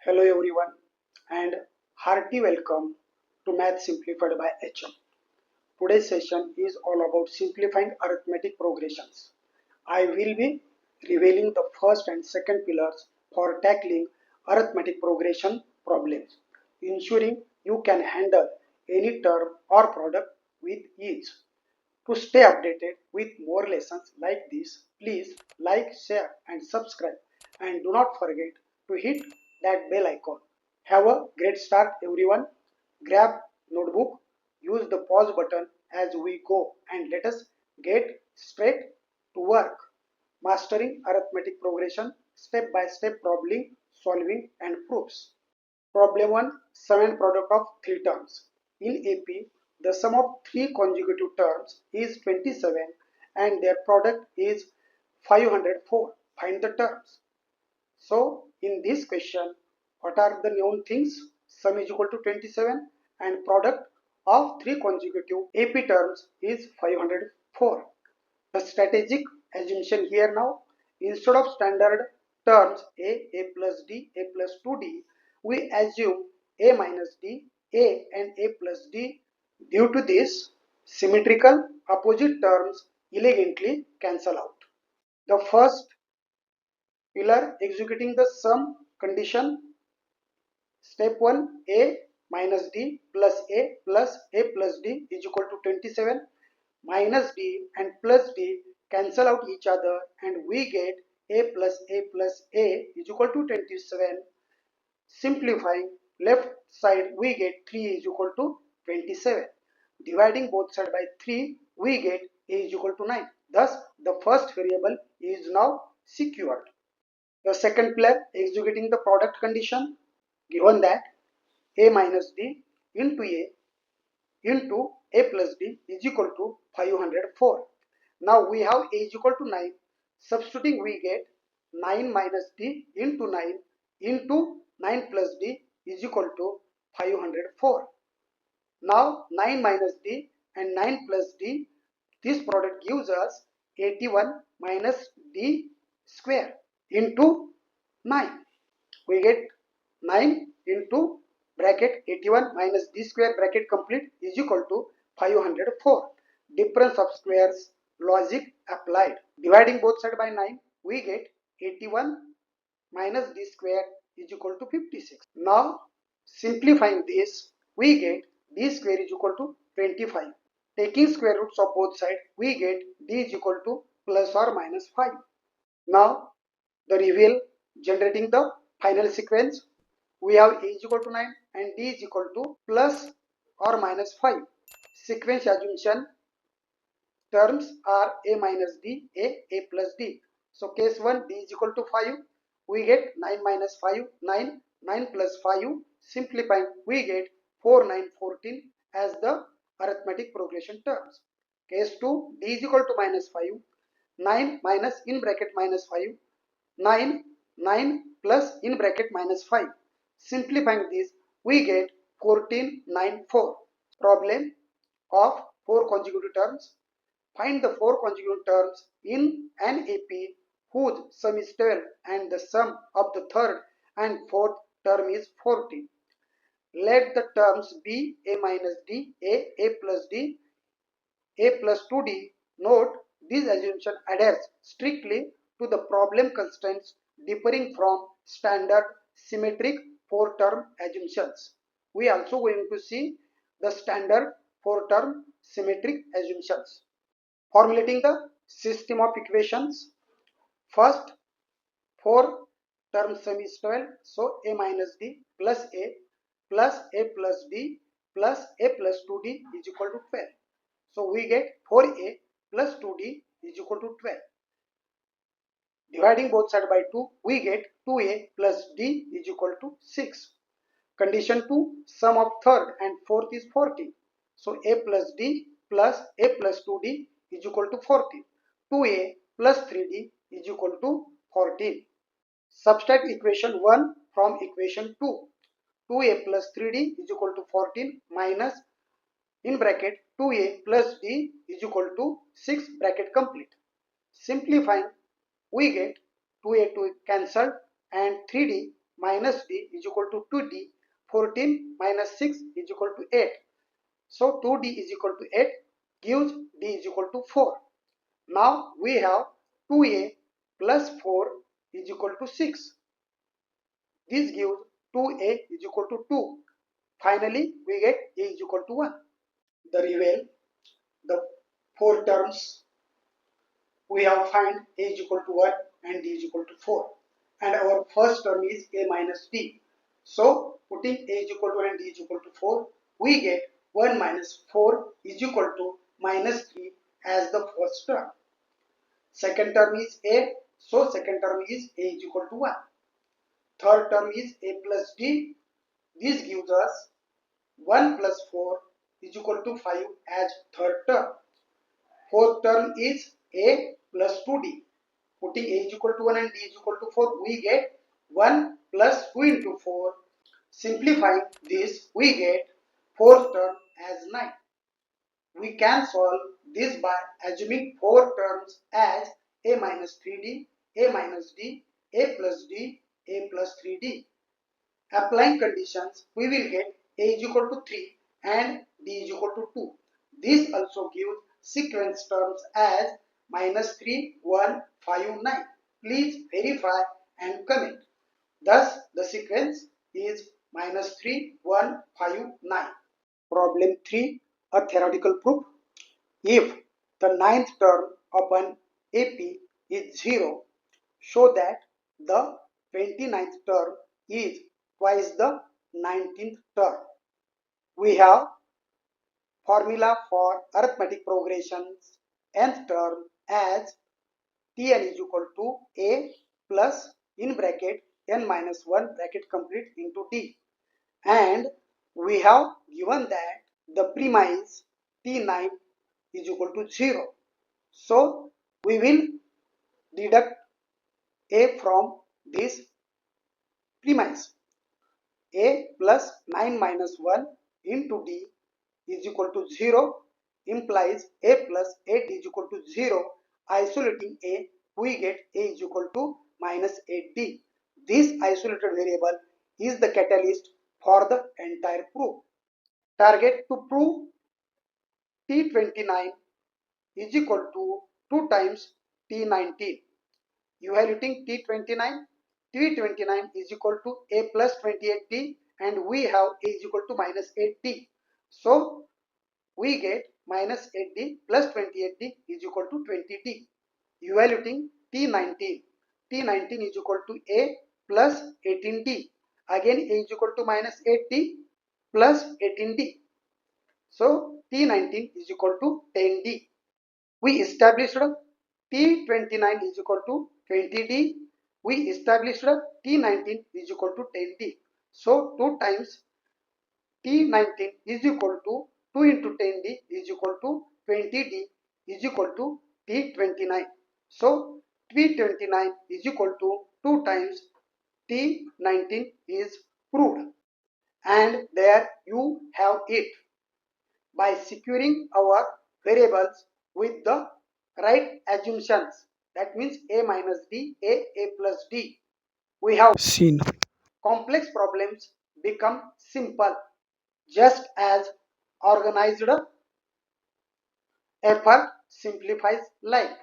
Hello everyone and hearty welcome to Math Simplified by HM. Today's session is all about simplifying arithmetic progressions. I will be revealing the first and second pillars for tackling arithmetic progression problems, ensuring you can handle any term or product with ease. To stay updated with more lessons like this, please like, share and subscribe, and do not forget to hit that bell icon. Have a great start everyone. Grab notebook, use the pause button as we go, and let us get straight to work. Mastering arithmetic progression, step by step problem solving and proofs. Problem 1. Sum and product of three terms. In AP, the sum of three consecutive terms is 27 and their product is 504. Find the terms. So, in this question, what are the known things? Sum is equal to 27 and product of three consecutive AP terms is 504. The strategic assumption here now, instead of standard terms a plus d, a plus 2d, we assume a minus d, a and a plus d. Due to this, symmetrical opposite terms elegantly cancel out. The first pillar, executing the sum condition. Step 1, a minus d plus a plus d is equal to 27. Minus d and plus d cancel out each other and we get a plus a is equal to 27. Simplifying left side, we get 3 is equal to 27. Dividing both sides by 3, we get a is equal to 9. Thus, the first variable is now secured. The second pillar, executing the product condition, given that a minus d into a plus d is equal to 504. Now we have a is equal to 9. Substituting, we get 9 minus d into 9 into 9 plus d is equal to 504. Now 9 minus d and 9 plus d, this product gives us 81 minus d square into 9. We get 9 into bracket 81 minus d square bracket complete is equal to 504. Difference of squares logic applied. Dividing both sides by 9, we get 81 minus d square is equal to 56. Now simplifying this, we get d square is equal to 25. Taking square roots of both sides, we get d is equal to plus or minus 5. Now the reveal, generating the final sequence. We have a is equal to 9 and d is equal to plus or minus 5. Sequence assumption terms are a minus d, a plus d. So case 1, d is equal to 5. We get 9 minus 5, 9, 9 plus 5. Simplifying, we get 4, 9, 14 as the arithmetic progression terms. Case 2, d is equal to minus 5, 9 minus in bracket minus 5, 9, 9 plus in bracket minus 5. Simplifying this, we get 14, 9, 4. Problem of 4 consecutive terms. Find the 4 consecutive terms in an AP whose sum is 12 and the sum of the third and fourth term is 40. Let the terms be a minus d, a plus d, a plus 2d. Note, this assumption adheres strictly to the problem constraints differing from standard symmetric 4-term assumptions. We are also going to see the standard 4-term symmetric assumptions. Formulating the system of equations. First, 4-term sum is 12, so a minus d plus a plus d plus a plus 2d is equal to 12. So we get 4a plus 2d is equal to 12. Dividing both sides by 2, we get 2a plus d is equal to 6. Condition 2, sum of third and fourth is 40. So a plus d plus a plus 2d is equal to 40. 2a plus 3d is equal to 14. Subtract equation 1 from equation 2. 2a plus 3d is equal to 14 minus in bracket 2a plus d is equal to 6 bracket complete. Simplifying, we get 2a to cancelled and 3d minus d is equal to 2d. 14 minus 6 is equal to 8. So 2d is equal to 8 gives d is equal to 4. Now we have 2a plus 4 is equal to 6. This gives 2a is equal to 2. Finally, we get a is equal to 1. The reveal, the four terms, we have find a is equal to 1 and d is equal to 4. And our first term is a minus d. So, putting a is equal to 1 and d is equal to 4, we get 1 minus 4 is equal to minus 3 as the first term. Second term is a, so second term is a is equal to 1. Third term is a plus d. This gives us 1 plus 4 is equal to 5 as third term. Fourth term is a plus 2d. Putting a is equal to 1 and d is equal to 4, we get 1 plus 2 into 4. Simplifying this, we get fourth term as 9. We can solve this by assuming four terms as a minus 3d, a minus d, a plus d, a plus 3d. Applying conditions, we will get a is equal to 3 and d is equal to 2. This also gives sequence terms as minus 3, 1, 5, 9. Please verify and comment. Thus, the sequence is minus 3, 1, 5, 9. Problem 3, a theoretical proof. If the ninth term of an AP is 0, show that the 29th term is twice the 19th term. We have formula for arithmetic progressions. Nth term as Tn is equal to A plus in bracket n minus 1 bracket complete into D. And we have given that the premise T9 is equal to 0. So we will deduct A from this premise. A plus 9 minus 1 into D is equal to 0 implies A plus 8 is equal to 0. Isolating A, we get A is equal to minus 8D. This isolated variable is the catalyst for the entire proof. Target to prove T29 is equal to 2 times T19. Evaluating T29, T29 is equal to A plus 28D and we have A is equal to minus 8D. So we get minus 8D plus 28D is equal to 20D. Evaluating T19, T19 is equal to A plus 18D. Again A is equal to minus 8D plus 18D. So T19 is equal to 10D. We established T29 is equal to 20D. We established T19 is equal to 10D. So 2 times T19 is equal to 2 into 10D is equal to 20D is equal to T29. So T29 is equal to 2 times T19 is proved. And there you have it. By securing our variables with the right assumptions, that means a minus d, a plus d, we have seen complex problems become simple just as organized effort simplifies life.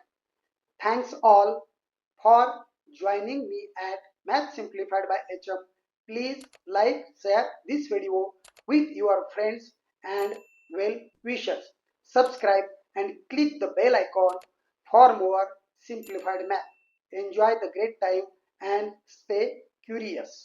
Thanks all for joining me at Math Simplified by HM. Please like, share this video with your friends and well wishers. Subscribe and click the bell icon for more simplified math. Enjoy the great time and stay curious.